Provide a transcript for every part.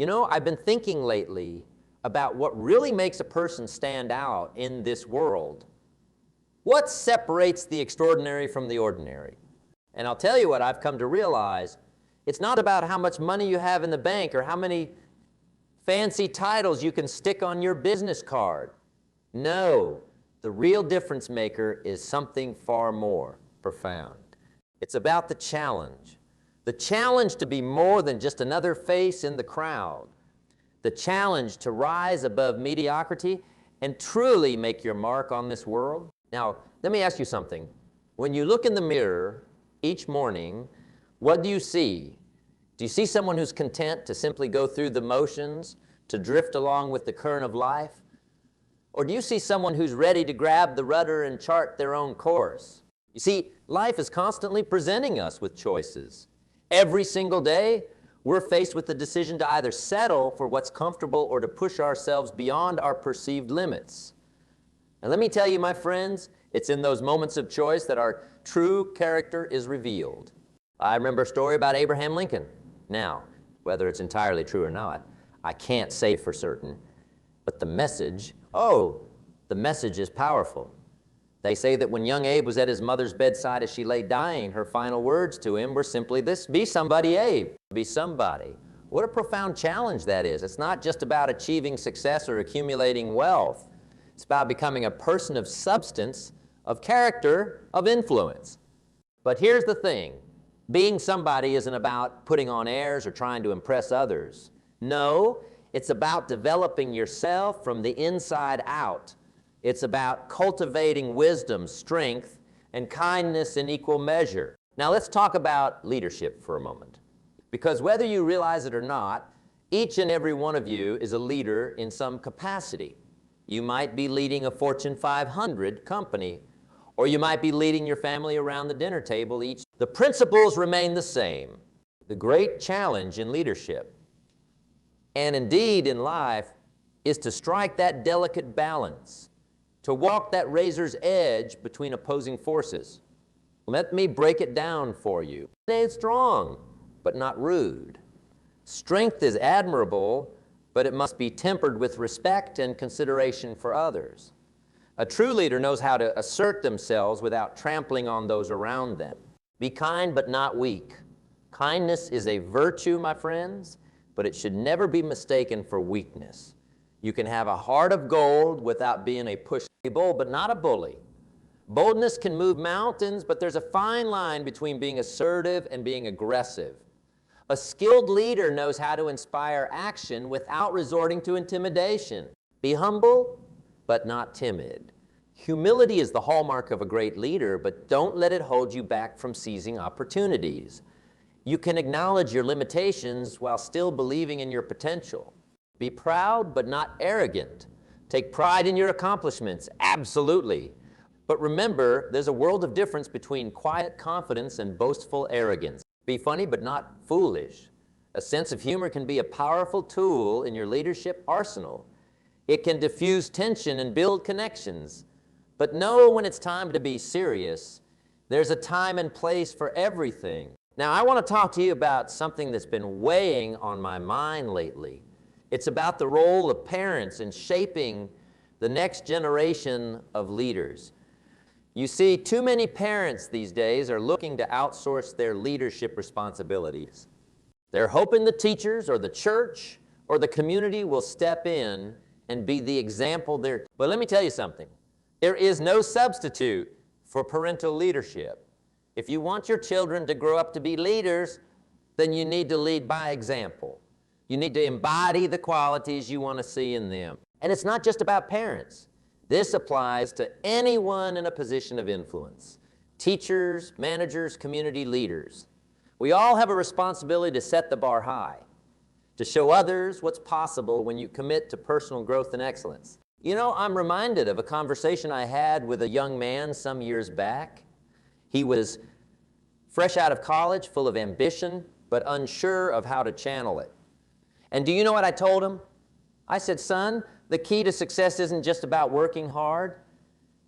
You know, I've been thinking lately about what really makes a person stand out in this world. What separates the extraordinary from the ordinary? And I'll tell you what I've come to realize. It's not about how much money you have in the bank or how many fancy titles you can stick on your business card. No, the real difference maker is something far more profound. It's about the challenge. The challenge to be more than just another face in the crowd. The challenge to rise above mediocrity and truly make your mark on this world. Now, let me ask you something. When you look in the mirror each morning, what do you see? Do you see someone who's content to simply go through the motions, to drift along with the current of life? Or do you see someone who's ready to grab the rudder and chart their own course? You see, life is constantly presenting us with choices. Every single day, we're faced with the decision to either settle for what's comfortable or to push ourselves beyond our perceived limits. And let me tell you, my friends, it's in those moments of choice that our true character is revealed. I remember a story about Abraham Lincoln. Now, whether it's entirely true or not, I can't say for certain, but the message is powerful. They say that when young Abe was at his mother's bedside as she lay dying, her final words to him were simply this: be somebody, Abe, be somebody. What a profound challenge that is. It's not just about achieving success or accumulating wealth. It's about becoming a person of substance, of character, of influence. But here's the thing. Being somebody isn't about putting on airs or trying to impress others. No, it's about developing yourself from the inside out. It's about cultivating wisdom, strength, and kindness in equal measure. Now let's talk about leadership for a moment. Because whether you realize it or not, each and every one of you is a leader in some capacity. You might be leading a Fortune 500 company, or you might be leading your family around the dinner table each. The principles remain the same. The great challenge in leadership, and indeed in life, is to strike that delicate balance, to walk that razor's edge between opposing forces. Let me break it down for you. Stay strong, but not rude. Strength is admirable, but it must be tempered with respect and consideration for others. A true leader knows how to assert themselves without trampling on those around them. Be kind, but not weak. Kindness is a virtue, my friends, but it should never be mistaken for weakness. You can have a heart of gold without being a pushy bull, but not a bully. Boldness can move mountains, but there's a fine line between being assertive and being aggressive. A skilled leader knows how to inspire action without resorting to intimidation. Be humble, but not timid. Humility is the hallmark of a great leader, but don't let it hold you back from seizing opportunities. You can acknowledge your limitations while still believing in your potential. Be proud, but not arrogant. Take pride in your accomplishments, absolutely. But remember, there's a world of difference between quiet confidence and boastful arrogance. Be funny, but not foolish. A sense of humor can be a powerful tool in your leadership arsenal. It can diffuse tension and build connections. But know when it's time to be serious. There's a time and place for everything. Now, I want to talk to you about something that's been weighing on my mind lately. It's about the role of parents in shaping the next generation of leaders. You see, too many parents these days are looking to outsource their leadership responsibilities. They're hoping the teachers or the church or the community will step in and be the example there. But let me tell you something. There is no substitute for parental leadership. If you want your children to grow up to be leaders, then you need to lead by example. You need to embody the qualities you want to see in them. And it's not just about parents. This applies to anyone in a position of influence. Teachers, managers, community leaders. We all have a responsibility to set the bar high, to show others what's possible when you commit to personal growth and excellence. You know, I'm reminded of a conversation I had with a young man some years back. He was fresh out of college, full of ambition, but unsure of how to channel it. And do you know what I told him? I said, son, the key to success isn't just about working hard.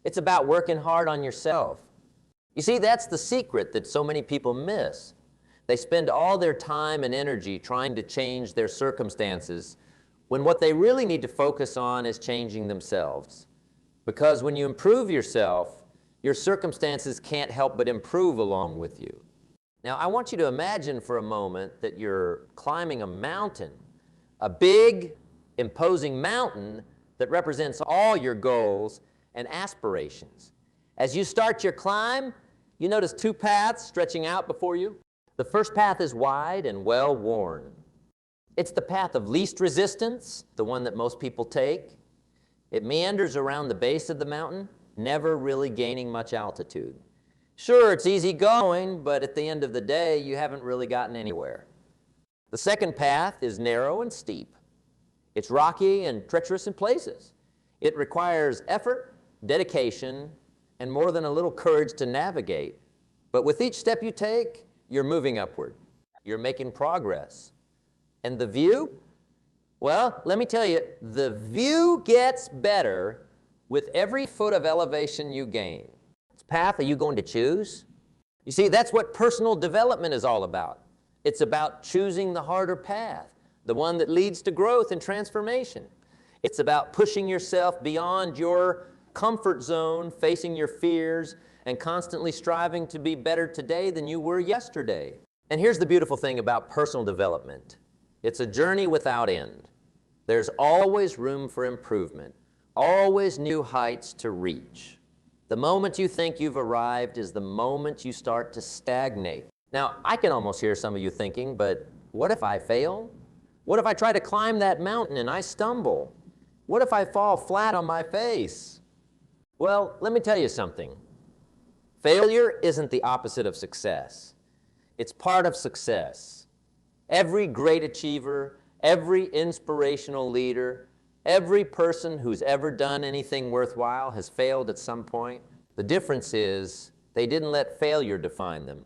It's about working hard on yourself. You see, that's the secret that so many people miss. They spend all their time and energy trying to change their circumstances when what they really need to focus on is changing themselves. Because when you improve yourself, your circumstances can't help but improve along with you. Now, I want you to imagine for a moment that you're climbing a mountain, a big, imposing mountain that represents all your goals and aspirations. As you start your climb, you notice two paths stretching out before you. The first path is wide and well-worn. It's the path of least resistance, the one that most people take. It meanders around the base of the mountain, never really gaining much altitude. Sure, it's easy going, but at the end of the day, you haven't really gotten anywhere. The second path is narrow and steep. It's rocky and treacherous in places. It requires effort, dedication, and more than a little courage to navigate. But with each step you take, you're moving upward. You're making progress. And the view? Well, let me tell you, the view gets better with every foot of elevation you gain. Which path are you going to choose? You see, that's what personal development is all about. It's about choosing the harder path, the one that leads to growth and transformation. It's about pushing yourself beyond your comfort zone, facing your fears, and constantly striving to be better today than you were yesterday. And here's the beautiful thing about personal development. It's a journey without end. There's always room for improvement, always new heights to reach. The moment you think you've arrived is the moment you start to stagnate. Now, I can almost hear some of you thinking, but what if I fail? What if I try to climb that mountain and I stumble? What if I fall flat on my face? Well, let me tell you something. Failure isn't the opposite of success. It's part of success. Every great achiever, every inspirational leader, every person who's ever done anything worthwhile has failed at some point. The difference is they didn't let failure define them.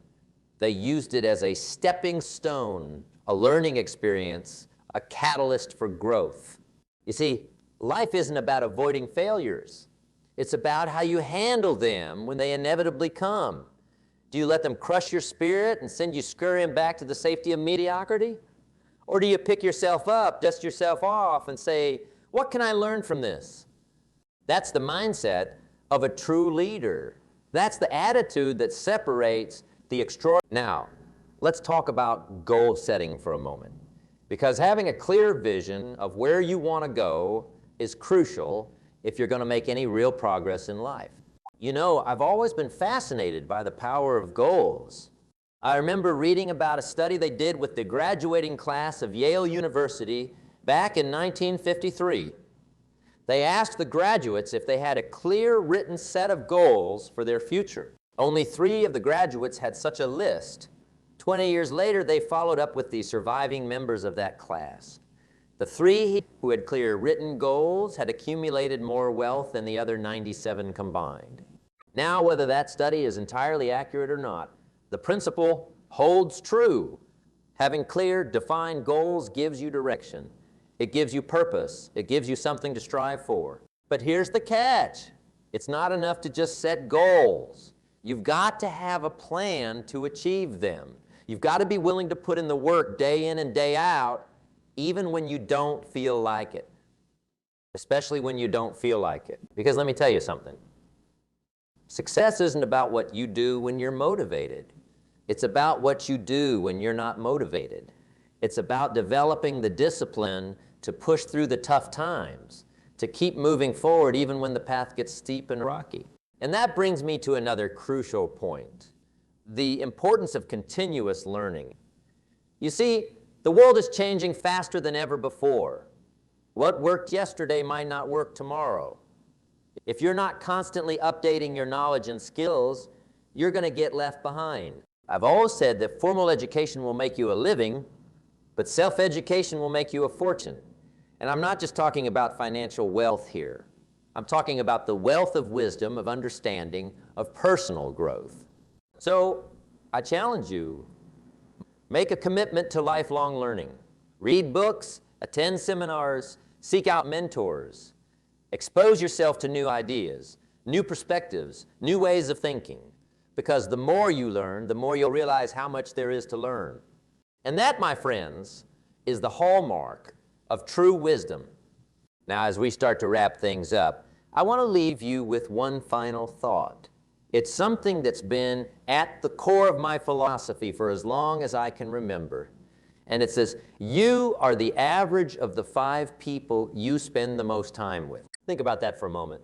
They used it as a stepping stone, a learning experience, a catalyst for growth. You see, life isn't about avoiding failures. It's about how you handle them when they inevitably come. Do you let them crush your spirit and send you scurrying back to the safety of mediocrity? Or do you pick yourself up, dust yourself off, and say, what can I learn from this? That's the mindset of a true leader. That's the attitude that separates the extraordinary. Now, let's talk about goal setting for a moment. Because having a clear vision of where you want to go is crucial if you're going to make any real progress in life. You know, I've always been fascinated by the power of goals. I remember reading about a study they did with the graduating class of Yale University back in 1953. They asked the graduates if they had a clear written set of goals for their future. Only 3 of the graduates had such a list. 20 years later, they followed up with the surviving members of that class. The 3 who had clear written goals had accumulated more wealth than the other 97 combined. Now, whether that study is entirely accurate or not, the principle holds true. Having clear, defined goals gives you direction. It gives you purpose. It gives you something to strive for. But here's the catch. It's not enough to just set goals. You've got to have a plan to achieve them. You've got to be willing to put in the work day in and day out, even when you don't feel like it. Especially when you don't feel like it. Because let me tell you something. Success isn't about what you do when you're motivated. It's about what you do when you're not motivated. It's about developing the discipline to push through the tough times, to keep moving forward even when the path gets steep and rocky. And that brings me to another crucial point, the importance of continuous learning. You see, the world is changing faster than ever before. What worked yesterday might not work tomorrow. If you're not constantly updating your knowledge and skills, you're going to get left behind. I've always said that formal education will make you a living, but self-education will make you a fortune. And I'm not just talking about financial wealth here. I'm talking about the wealth of wisdom, of understanding, of personal growth. So I challenge you, make a commitment to lifelong learning. Read books, attend seminars, seek out mentors. Expose yourself to new ideas, new perspectives, new ways of thinking. Because the more you learn, the more you'll realize how much there is to learn. And that, my friends, is the hallmark of true wisdom. Now, as we start to wrap things up, I want to leave you with one final thought. It's something that's been at the core of my philosophy for as long as I can remember. And it says, you are the average of the 5 people you spend the most time with. Think about that for a moment.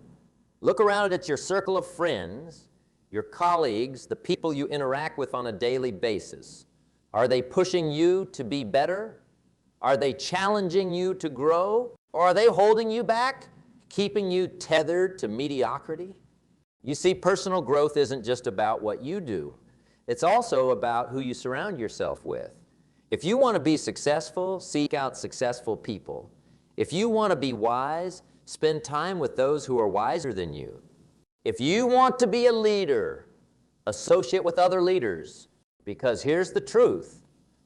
Look around at your circle of friends, your colleagues, the people you interact with on a daily basis. Are they pushing you to be better? Are they challenging you to grow? Or are they holding you back, keeping you tethered to mediocrity? You see, personal growth isn't just about what you do. It's also about who you surround yourself with. If you want to be successful, seek out successful people. If you want to be wise, spend time with those who are wiser than you. If you want to be a leader, associate with other leaders. Because here's the truth,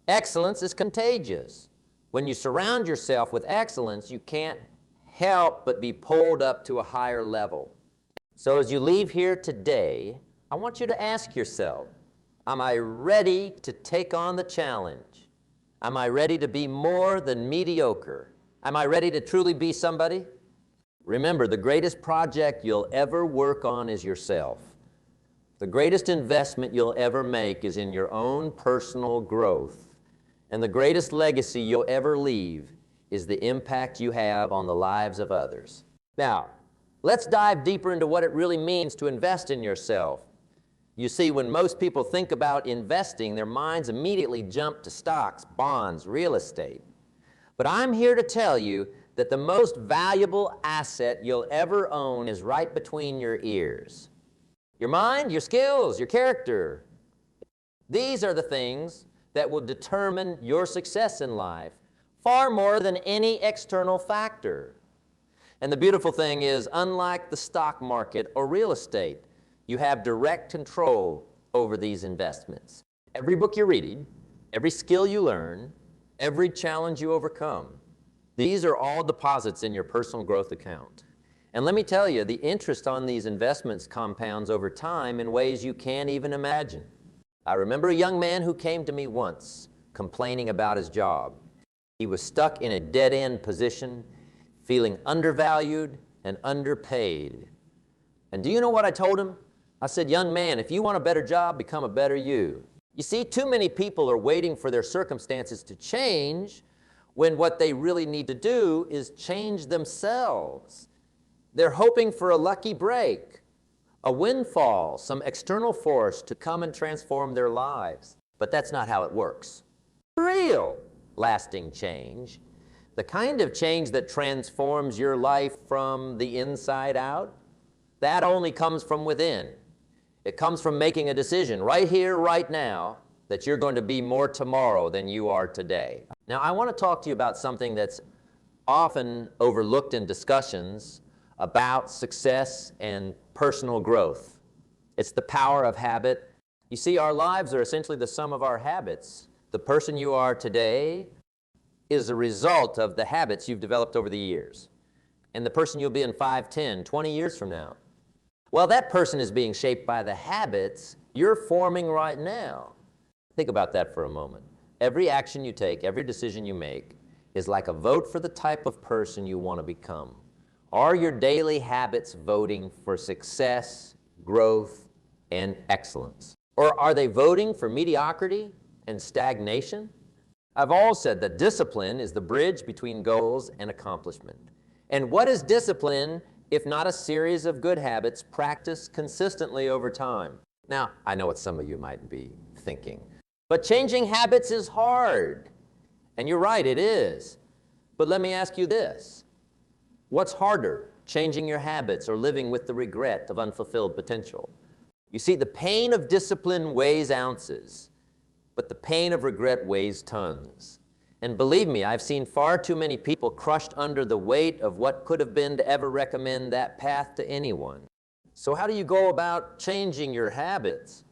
excellence is contagious. When you surround yourself with excellence, you can't help but be pulled up to a higher level. So as you leave here today, I want you to ask yourself, am I ready to take on the challenge? Am I ready to be more than mediocre? Am I ready to truly be somebody? Remember, the greatest project you'll ever work on is yourself. The greatest investment you'll ever make is in your own personal growth. And the greatest legacy you'll ever leave is the impact you have on the lives of others. Now, let's dive deeper into what it really means to invest in yourself. You see, when most people think about investing, their minds immediately jump to stocks, bonds, real estate. But I'm here to tell you that the most valuable asset you'll ever own is right between your ears. Your mind, your skills, your character. These are the things that will determine your success in life far more than any external factor. And the beautiful thing is, unlike the stock market or real estate, you have direct control over these investments. Every book you read, every skill you learn, every challenge you overcome, these are all deposits in your personal growth account. And let me tell you, the interest on these investments compounds over time in ways you can't even imagine. I remember a young man who came to me once complaining about his job. He was stuck in a dead-end position, feeling undervalued and underpaid. And do you know what I told him? I said, young man, if you want a better job, become a better you. You see, too many people are waiting for their circumstances to change when what they really need to do is change themselves. They're hoping for a lucky break, a windfall, some external force to come and transform their lives. But that's not how it works. Real lasting change, the kind of change that transforms your life from the inside out, that only comes from within. It comes from making a decision right here, right now, that you're going to be more tomorrow than you are today. Now, I want to talk to you about something that's often overlooked in discussions about success and personal growth. It's the power of habit. You see, our lives are essentially the sum of our habits. The person you are today is a result of the habits you've developed over the years. And the person you'll be in 5, 10, 20 years from now, well, that person is being shaped by the habits you're forming right now. Think about that for a moment. Every action you take, every decision you make is like a vote for the type of person you want to become. Are your daily habits voting for success, growth, and excellence? Or are they voting for mediocrity and stagnation? I've always said that discipline is the bridge between goals and accomplishment. And what is discipline if not a series of good habits practiced consistently over time? Now, I know what some of you might be thinking, but changing habits is hard. And you're right, it is. But let me ask you this. What's harder, changing your habits or living with the regret of unfulfilled potential? You see, the pain of discipline weighs ounces, but the pain of regret weighs tons. And believe me, I've seen far too many people crushed under the weight of what could have been to ever recommend that path to anyone. So how do you go about changing your habits?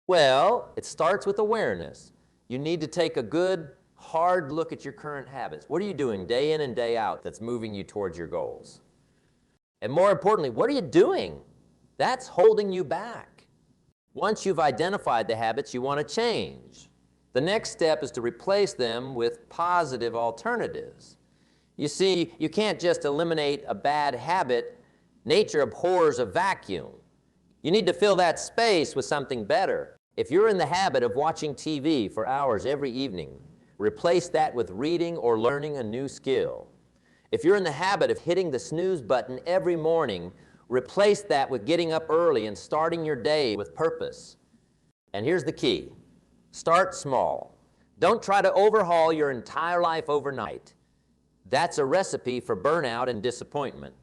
Well, it starts with awareness. You need to take a good, hard look at your current habits. What are you doing day in and day out that's moving you towards your goals? And more importantly, what are you doing that's holding you back? Once you've identified the habits you want to change, the next step is to replace them with positive alternatives. You see, you can't just eliminate a bad habit. Nature abhors a vacuum. You need to fill that space with something better. If you're in the habit of watching TV for hours every evening, replace that with reading or learning a new skill. If you're in the habit of hitting the snooze button every morning, replace that with getting up early and starting your day with purpose. And here's the key. Start small. Don't try to overhaul your entire life overnight. That's a recipe for burnout and disappointment.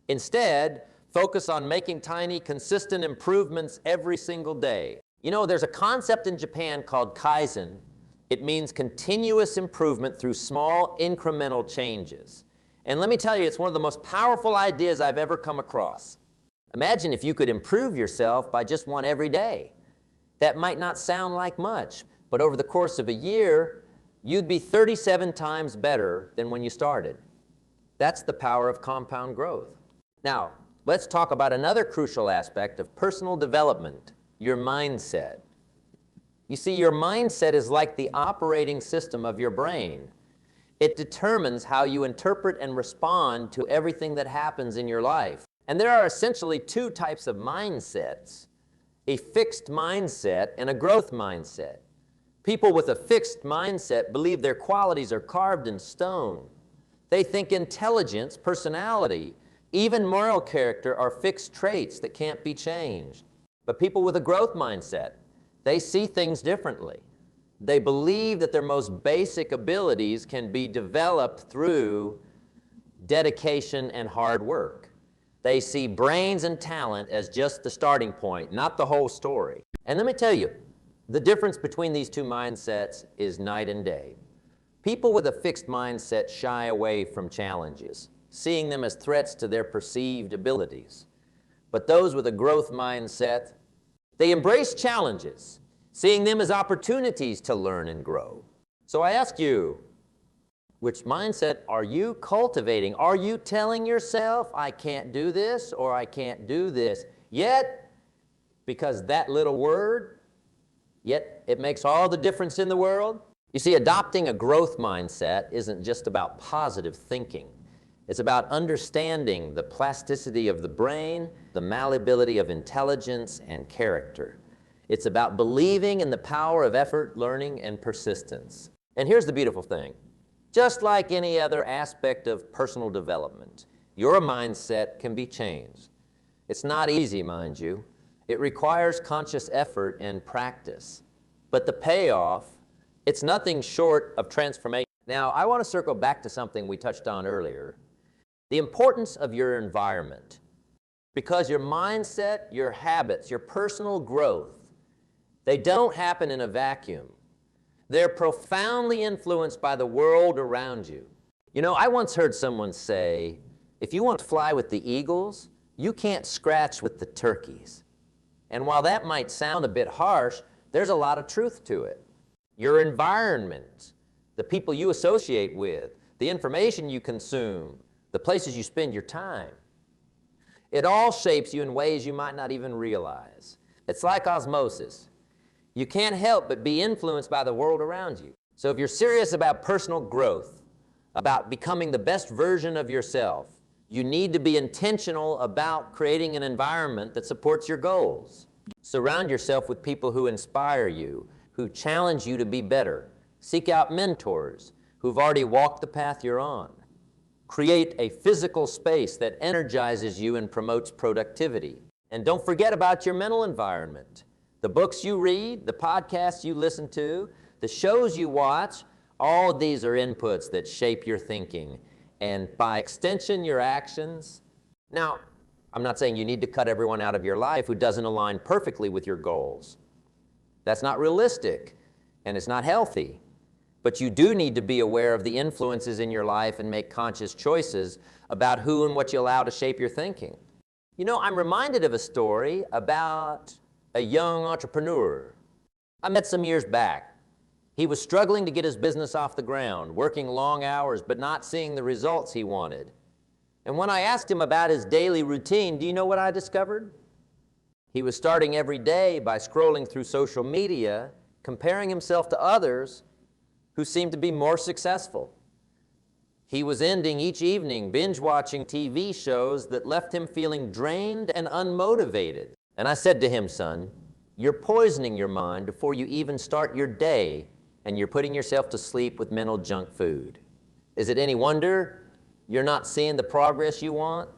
Instead, focus on making tiny, consistent improvements every single day. You know, there's a concept in Japan called Kaizen. It means continuous improvement through small, incremental changes. And let me tell you, it's one of the most powerful ideas I've ever come across. Imagine if you could improve yourself by just one every day. That might not sound like much, but over the course of a year, you'd be 37 times better than when you started. That's the power of compound growth. Now, let's talk about another crucial aspect of personal development, your mindset. You see, your mindset is like the operating system of your brain. It determines how you interpret and respond to everything that happens in your life. And there are essentially two types of mindsets, a fixed mindset and a growth mindset. People with a fixed mindset believe their qualities are carved in stone. They think intelligence, personality, even moral character are fixed traits that can't be changed. But people with a growth mindset, they see things differently. They believe that their most basic abilities can be developed through dedication and hard work. They see brains and talent as just the starting point, not the whole story. And let me tell you, the difference between these two mindsets is night and day. People with a fixed mindset shy away from challenges, seeing them as threats to their perceived abilities. But those with a growth mindset, they embrace challenges, seeing them as opportunities to learn and grow. So I ask you, which mindset are you cultivating? Are you telling yourself, I can't do this or I can't do this? Yet, because that little word, yet it makes all the difference in the world. You see, adopting a growth mindset isn't just about positive thinking. It's about understanding the plasticity of the brain, the malleability of intelligence and character. It's about believing in the power of effort, learning, and persistence. And here's the beautiful thing. Just like any other aspect of personal development, your mindset can be changed. It's not easy, mind you. It requires conscious effort and practice. But the payoff, it's nothing short of transformation. Now, I want to circle back to something we touched on earlier. The importance of your environment. Because your mindset, your habits, your personal growth, they don't happen in a vacuum. They're profoundly influenced by the world around you. You know, I once heard someone say, if you want to fly with the eagles, you can't scratch with the turkeys. And while that might sound a bit harsh, there's a lot of truth to it. Your environment, the people you associate with, the information you consume, the places you spend your time, it all shapes you in ways you might not even realize. It's like osmosis. You can't help but be influenced by the world around you. So if you're serious about personal growth, about becoming the best version of yourself, you need to be intentional about creating an environment that supports your goals. Surround yourself with people who inspire you, who challenge you to be better. Seek out mentors who've already walked the path you're on. Create a physical space that energizes you and promotes productivity. And don't forget about your mental environment. The books you read, the podcasts you listen to, the shows you watch, all of these are inputs that shape your thinking and by extension your actions. Now, I'm not saying you need to cut everyone out of your life who doesn't align perfectly with your goals. That's not realistic and it's not healthy. But you do need to be aware of the influences in your life and make conscious choices about who and what you allow to shape your thinking. You know, I'm reminded of a story about a young entrepreneur I met some years back. He was struggling to get his business off the ground, working long hours but not seeing the results he wanted. And when I asked him about his daily routine, do you know what I discovered? He was starting every day by scrolling through social media, comparing himself to others who seemed to be more successful. He was ending each evening binge-watching TV shows that left him feeling drained and unmotivated. And I said to him, son, you're poisoning your mind before you even start your day, and you're putting yourself to sleep with mental junk food. Is it any wonder you're not seeing the progress you want?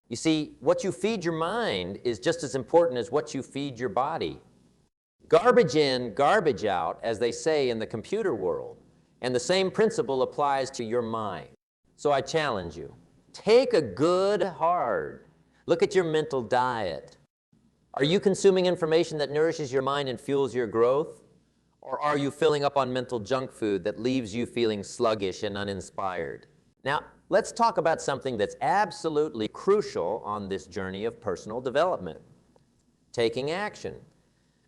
You see, what you feed your mind is just as important as what you feed your body. Garbage in, garbage out, as they say in the computer world. And the same principle applies to your mind. So I challenge you, take a good hard look at your mental diet. Are you consuming information that nourishes your mind and fuels your growth? Or are you filling up on mental junk food that leaves you feeling sluggish and uninspired? Now, let's talk about something that's absolutely crucial on this journey of personal development: taking action.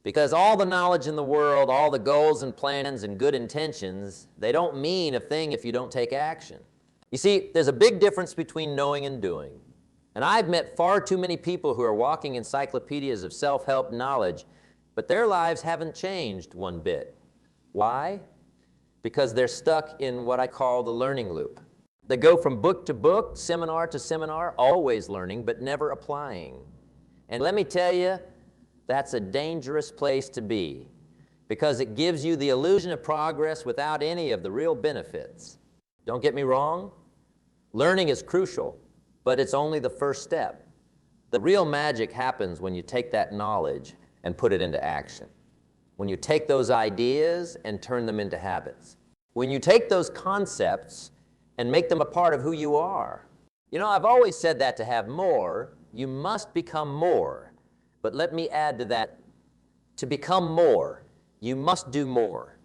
Because all the knowledge in the world, all the goals and plans and good intentions, they don't mean a thing if you don't take action. You see, there's a big difference between knowing and doing. And I've met far too many people who are walking encyclopedias of self-help knowledge, but their lives haven't changed one bit. Why? Because they're stuck in what I call the learning loop. They go from book to book, seminar to seminar, always learning, but never applying. And let me tell you, that's a dangerous place to be, because it gives you the illusion of progress without any of the real benefits. Don't get me wrong, learning is crucial, but it's only the first step. The real magic happens when you take that knowledge and put it into action. When you take those ideas and turn them into habits. When you take those concepts and make them a part of who you are. You know, I've always said that to have more, you must become more. But let me add to that, to become more, you must do more.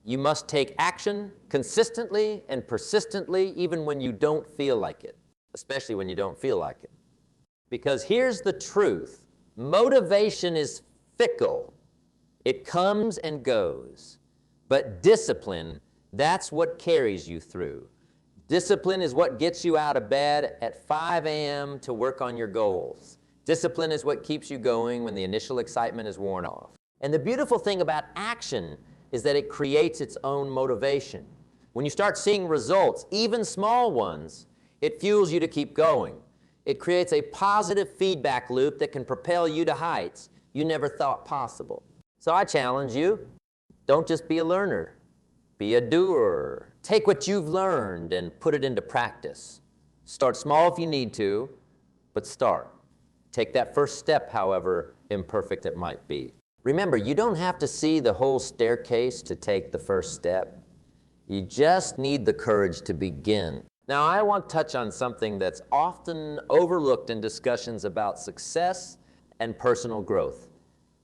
You must take action consistently and persistently, even when you don't feel like it, especially when you don't feel like it. Because here's the truth, motivation is fickle. It comes and goes. But discipline, that's what carries you through. Discipline is what gets you out of bed at 5 a.m. to work on your goals. Discipline is what keeps you going when the initial excitement is worn off. And the beautiful thing about action is that it creates its own motivation. When you start seeing results, even small ones, it fuels you to keep going. It creates a positive feedback loop that can propel you to heights you never thought possible. So I challenge you, don't just be a learner, be a doer. Take what you've learned and put it into practice. Start small if you need to, but start. Take that first step, however imperfect it might be. Remember, you don't have to see the whole staircase to take the first step. You just need the courage to begin. Now, I want to touch on something that's often overlooked in discussions about success and personal growth.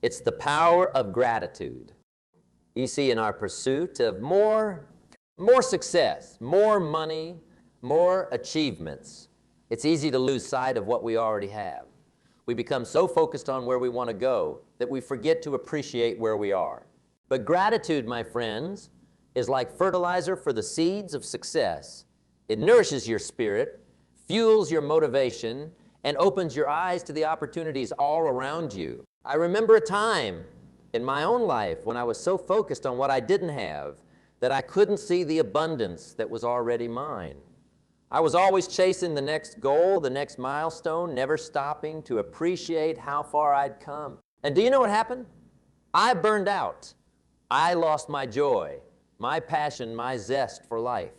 It's the power of gratitude. You see, in our pursuit of more success, more money, more achievements, it's easy to lose sight of what we already have. We become so focused on where we want to go that we forget to appreciate where we are. But gratitude, my friends, is like fertilizer for the seeds of success. It nourishes your spirit, fuels your motivation, and opens your eyes to the opportunities all around you. I remember a time in my own life when I was so focused on what I didn't have that I couldn't see the abundance that was already mine. I was always chasing the next goal, the next milestone, never stopping to appreciate how far I'd come. And do you know what happened? I burned out. I lost my joy, my passion, my zest for life.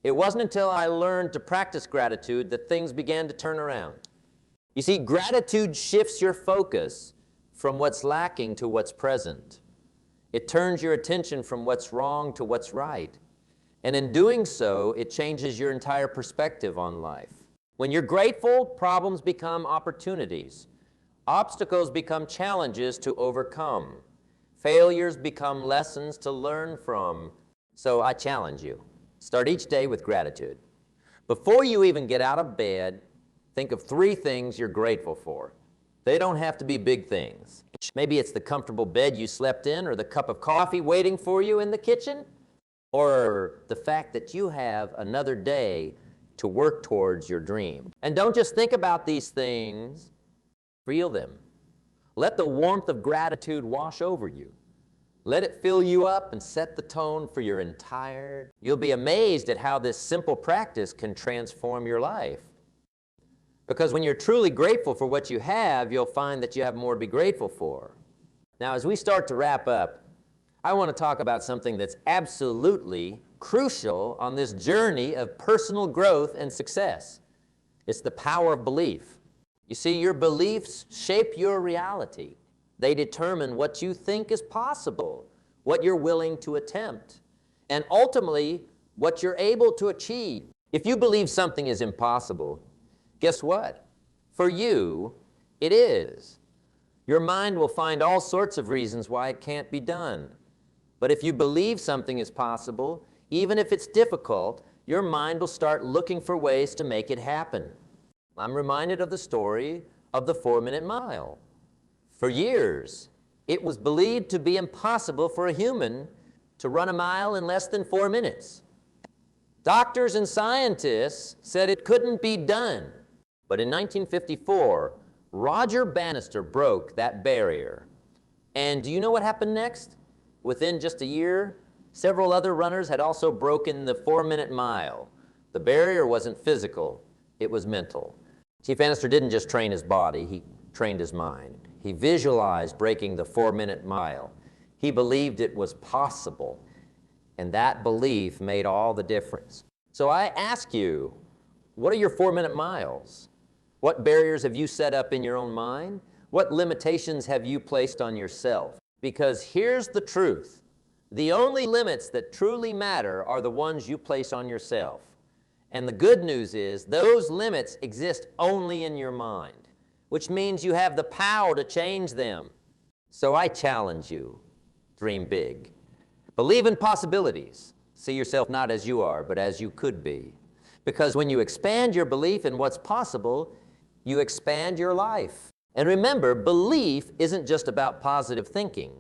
It wasn't until I learned to practice gratitude that things began to turn around. You see, gratitude shifts your focus from what's lacking to what's present. It turns your attention from what's wrong to what's right. And in doing so, it changes your entire perspective on life. When you're grateful, problems become opportunities. Obstacles become challenges to overcome. Failures become lessons to learn from. So I challenge you, start each day with gratitude. Before you even get out of bed, think of 3 things you're grateful for. They don't have to be big things. Maybe it's the comfortable bed you slept in, or the cup of coffee waiting for you in the kitchen, or the fact that you have another day to work towards your dream. And don't just think about these things, feel them. Let the warmth of gratitude wash over you. Let it fill you up and set the tone for your entire. You'll be amazed at how this simple practice can transform your life. Because when you're truly grateful for what you have, you'll find that you have more to be grateful for. Now, as we start to wrap up, I want to talk about something that's absolutely crucial on this journey of personal growth and success. It's the power of belief. You see, your beliefs shape your reality. They determine what you think is possible, what you're willing to attempt, and ultimately, what you're able to achieve. If you believe something is impossible, guess what? For you, it is. Your mind will find all sorts of reasons why it can't be done. But if you believe something is possible, even if it's difficult, your mind will start looking for ways to make it happen. I'm reminded of the story of the 4-minute mile. For years, it was believed to be impossible for a human to run a mile in less than 4 minutes. Doctors and scientists said it couldn't be done. But in 1954, Roger Bannister broke that barrier. And do you know what happened next? Within just a year, several other runners had also broken the 4-minute mile. The barrier wasn't physical, it was mental. Chief Bannister didn't just train his body, he trained his mind. He visualized breaking the 4-minute mile. He believed it was possible, and that belief made all the difference. So I ask you, what are your 4-minute miles? What barriers have you set up in your own mind? What limitations have you placed on yourself? Because here's the truth. The only limits that truly matter are the ones you place on yourself. And the good news is those limits exist only in your mind, which means you have the power to change them. So I challenge you, dream big. Believe in possibilities. See yourself not as you are, but as you could be. Because when you expand your belief in what's possible, you expand your life. And remember, belief isn't just about positive thinking.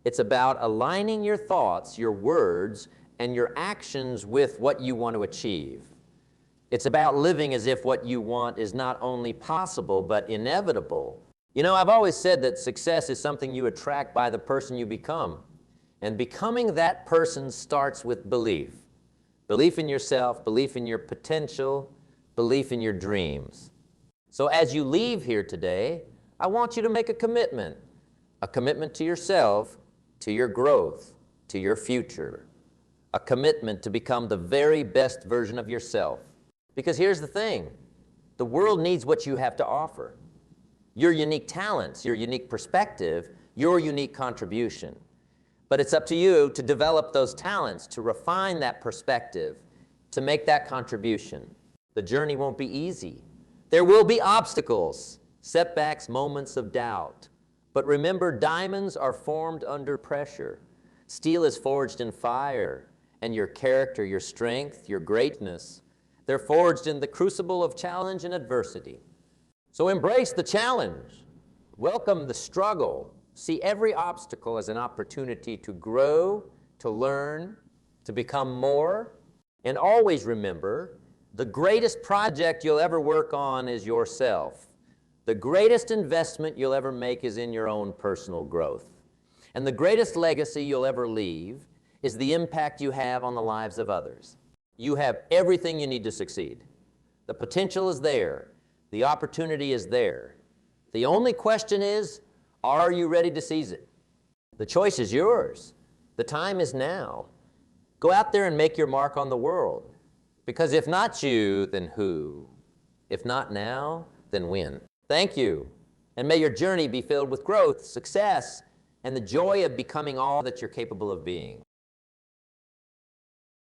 It's about aligning your thoughts, your words, and your actions with what you want to achieve. It's about living as if what you want is not only possible, but inevitable. You know, I've always said that success is something you attract by the person you become. And becoming that person starts with belief. Belief in yourself, belief in your potential, belief in your dreams. So as you leave here today, I want you to make a commitment to yourself, to your growth, to your future, a commitment to become the very best version of yourself. Because here's the thing, the world needs what you have to offer. Your unique talents, your unique perspective, your unique contribution. But it's up to you to develop those talents, to refine that perspective, to make that contribution. The journey won't be easy. There will be obstacles, setbacks, moments of doubt. But remember, diamonds are formed under pressure. Steel is forged in fire, and your character, your strength, your greatness, they're forged in the crucible of challenge and adversity. So embrace the challenge. Welcome the struggle. See every obstacle as an opportunity to grow, to learn, to become more. And always remember, the greatest project you'll ever work on is yourself. The greatest investment you'll ever make is in your own personal growth. And the greatest legacy you'll ever leave is the impact you have on the lives of others. You have everything you need to succeed. The potential is there. The opportunity is there. The only question is, are you ready to seize it? The choice is yours. The time is now. Go out there and make your mark on the world. Because if not you, then who? If not now, then when? Thank you. And may your journey be filled with growth, success, and the joy of becoming all that you're capable of being.